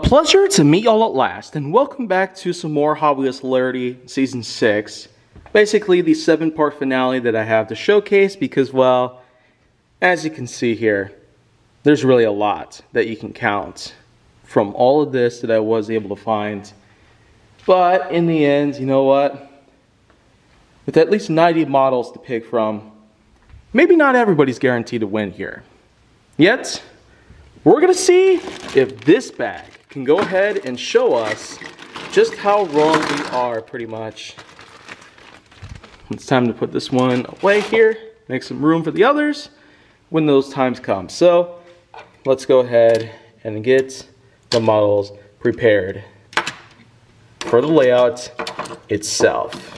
A pleasure to meet y'all at last, and welcome back to some more Hot Wheels Hilarity Season 6. Basically, the 7-part finale that I have to showcase because, well, as you can see here, there's really a lot that you can count from all of this that I was able to find. But in the end, you know what? With at least 90 models to pick from, maybe not everybody's guaranteed to win here. Yet, we're going to see if this bag can go ahead and show us just how wrong we are, pretty much. It's time to put this one away here, make some room for the others when those times come. So, let's go ahead and get the models prepared for the layout itself.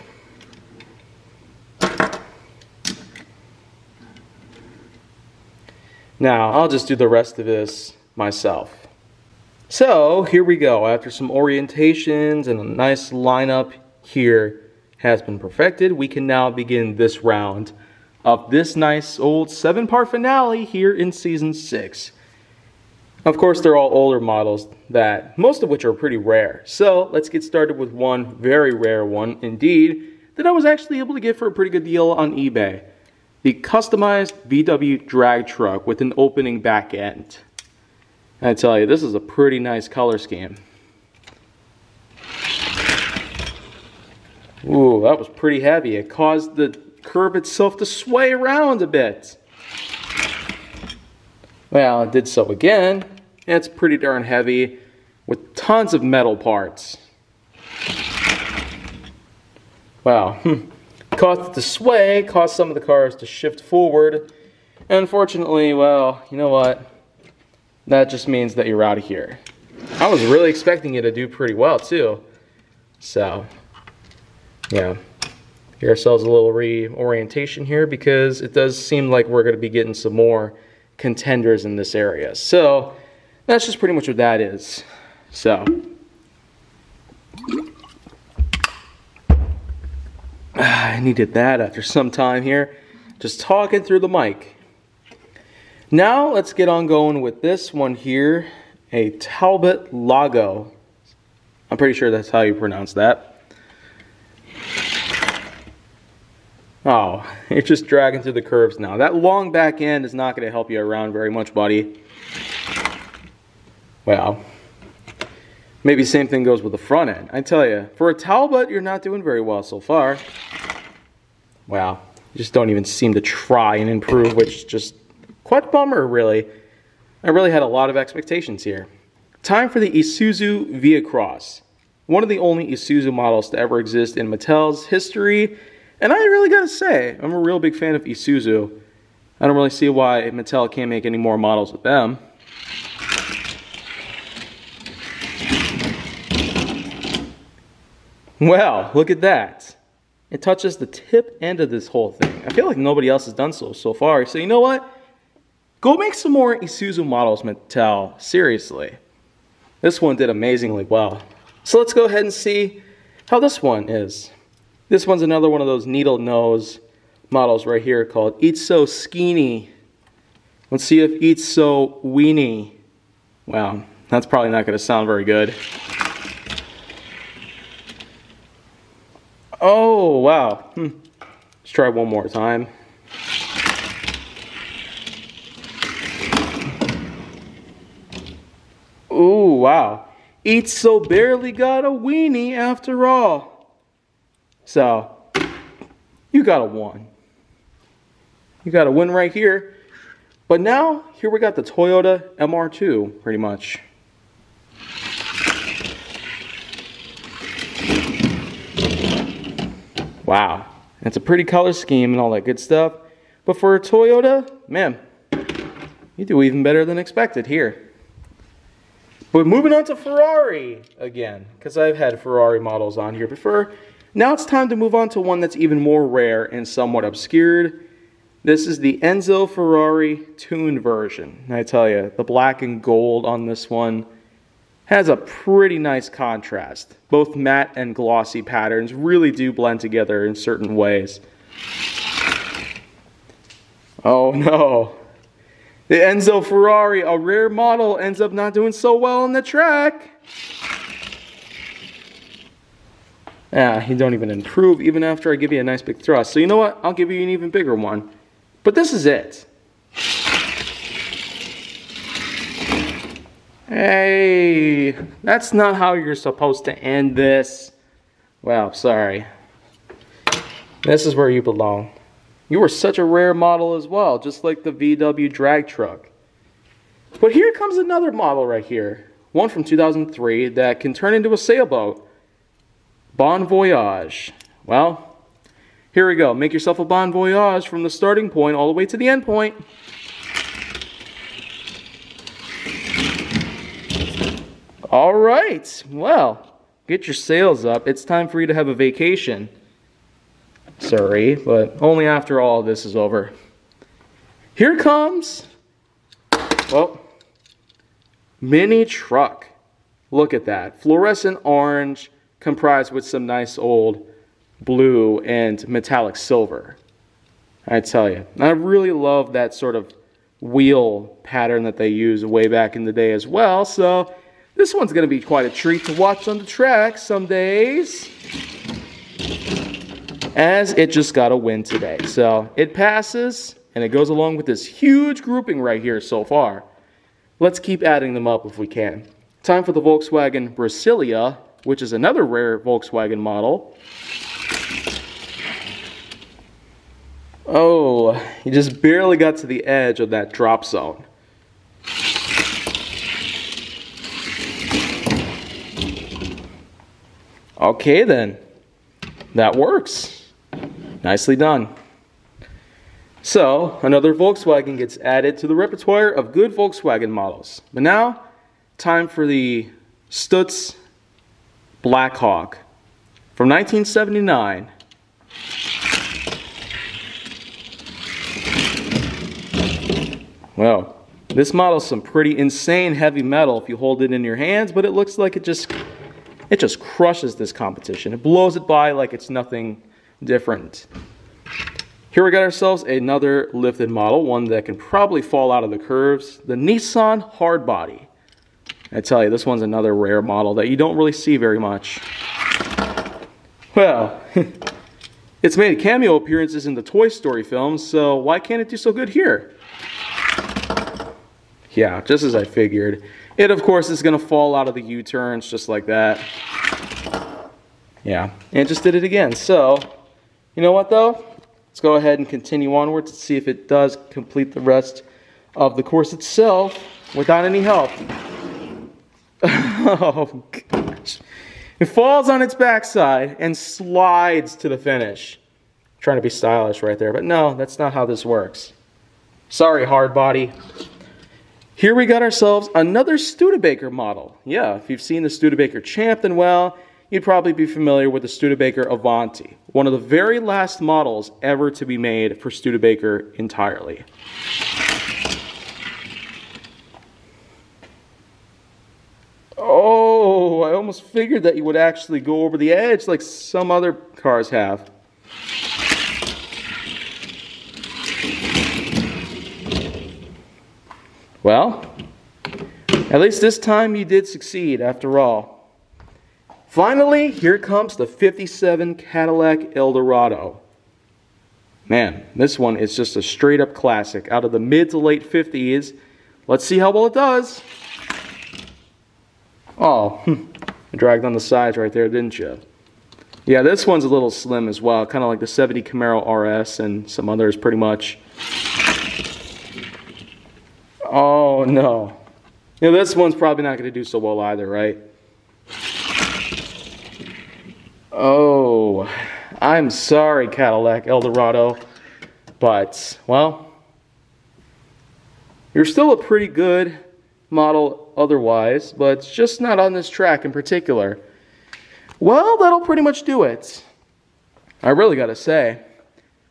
Now, I'll just do the rest of this myself. So, here we go. After some orientations and a nice lineup here has been perfected, we can now begin this round of this nice old 7-part finale here in Season 6. Of course, they're all older models, that most of which are pretty rare. So, let's get started with one very rare one indeed that I was actually able to get for a pretty good deal on eBay. The customized VW drag truck with an opening back end. I tell you, this is a pretty nice color scheme. Ooh, that was pretty heavy. It caused the curb itself to sway around a bit. Well, it did so again. It's pretty darn heavy with tons of metal parts. Wow. Caused it to sway, caused some of the cars to shift forward. And unfortunately, well, you know what? That just means that you're out of here. I was really expecting it to do pretty well too. So, yeah. Give ourselves a little reorientation here because it does seem like we're going to be getting some more contenders in this area. So, that's just pretty much what that is. So, I needed that after some time here, just talking through the mic. Now let's get on going with this one here, a Talbot Lago. I'm pretty sure that's how you pronounce that. Oh, you're just dragging through the curves now. That long back end is not going to help you around very much, buddy. Well, maybe same thing goes with the front end. I tell you, for a Talbot, you're not doing very well so far. Wow, you just don't even seem to try and improve, which just quite a bummer, really. I really had a lot of expectations here. Time for the Isuzu Via Cross. One of the only Isuzu models to ever exist in Mattel's history. And I really gotta say, I'm a real big fan of Isuzu. I don't really see why Mattel can't make any more models with them. Well, look at that. It touches the tip end of this whole thing. I feel like nobody else has done so far. So you know what? Go make some more Isuzu models, Mattel. Seriously. This one did amazingly well. So let's go ahead and see how this one is. This one's another one of those needle nose models right here called Eats So Skeeny. Let's see if Eats So Weenie. Wow, that's probably not going to sound very good. Oh, wow. Let's try one more time. Ooh, wow. Eats So barely got a weenie after all. So, you got a 1. You got a win right here. But now, here we got the Toyota MR2, pretty much. Wow. It's a pretty color scheme and all that good stuff. But for a Toyota, man, you do even better than expected here. But moving on to Ferrari again, because I've had Ferrari models on here before. Now it's time to move on to one that's even more rare and somewhat obscured. This is the Enzo Ferrari tuned version. And I tell you, the black and gold on this one has a pretty nice contrast. Both matte and glossy patterns really do blend together in certain ways. Oh no. The Enzo Ferrari, a rare model, ends up not doing so well on the track. Ah, you don't even improve even after I give you a nice big thrust. So you know what? I'll give you an even bigger one. But this is it. Hey, that's not how you're supposed to end this. Well, sorry. This is where you belong. You were such a rare model as well, just like the VW drag truck. But here comes another model right here. One from 2003 that can turn into a sailboat. Bon Voyage. Well, here we go. Make yourself a Bon Voyage from the starting point all the way to the end point. All right. Well, get your sails up. It's time for you to have a vacation. Sorry, but only after all of this is over. Here comes, well, mini truck. Look at that. Fluorescent orange comprised with some nice old blue and metallic silver. I tell you, I really love that sort of wheel pattern that they used way back in the day as well. So this one's going to be quite a treat to watch on the track some days, as it just got a win today. So it passes, and it goes along with this huge grouping right here so far. Let's keep adding them up if we can. Time for the Volkswagen Brasilia, which is another rare Volkswagen model. Oh, you just barely got to the edge of that drop zone. Okay then, that works. Nicely done. So, another Volkswagen gets added to the repertoire of good Volkswagen models. But now, time for the Stutz Blackhawk from 1979. Well, this model's some pretty insane heavy metal if you hold it in your hands, but it looks like it just crushes this competition. It blows it by like it's nothing different. Here we got ourselves another lifted model, one that can probably fall out of the curves, the Nissan Hardbody. I tell you, this one's another rare model that you don't really see very much. Well, it's made cameo appearances in the Toy Story films, so why can't it do so good here? Yeah, just as I figured. It, of course, is going to fall out of the U-turns just like that. Yeah, and it just did it again. So, you know what, though? Let's go ahead and continue onward to see if it does complete the rest of the course itself without any help. Oh, gosh. It falls on its backside and slides to the finish. I'm trying to be stylish right there, but no, that's not how this works. Sorry, Hardbody. Here we got ourselves another Studebaker model. Yeah, if you've seen the Studebaker Champ, then well, you'd probably be familiar with the Studebaker Avanti, one of the very last models ever to be made for Studebaker entirely. Oh, I almost figured that you would actually go over the edge like some other cars have. Well, at least this time you did succeed after all. Finally, here comes the 57 Cadillac Eldorado. Man, this one is just a straight up classic out of the mid to late 50s. Let's see how well it does. Oh, I dragged on the sides right there, didn't you? Yeah, this one's a little slim as well, kind of like the 70 Camaro RS and some others pretty much. Oh, no. You know, this one's probably not going to do so well either, right? Oh, I'm sorry, Cadillac Eldorado. But, well, you're still a pretty good model otherwise, but it's just not on this track in particular. Well, that'll pretty much do it. I really got to say,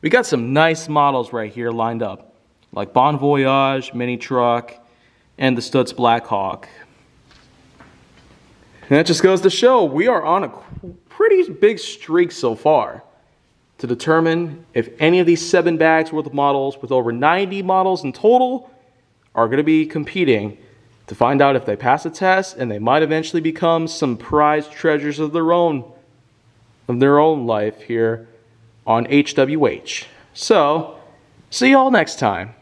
we got some nice models right here lined up. Like Bon Voyage, Mini Truck, and the Stutz Blackhawk. And that just goes to show we are on a pretty big streak so far to determine if any of these 7 bags worth of models with over 90 models in total are going to be competing to find out if they pass the test and they might eventually become some prized treasures of their own of their own life here on HWH. So, see y'all next time.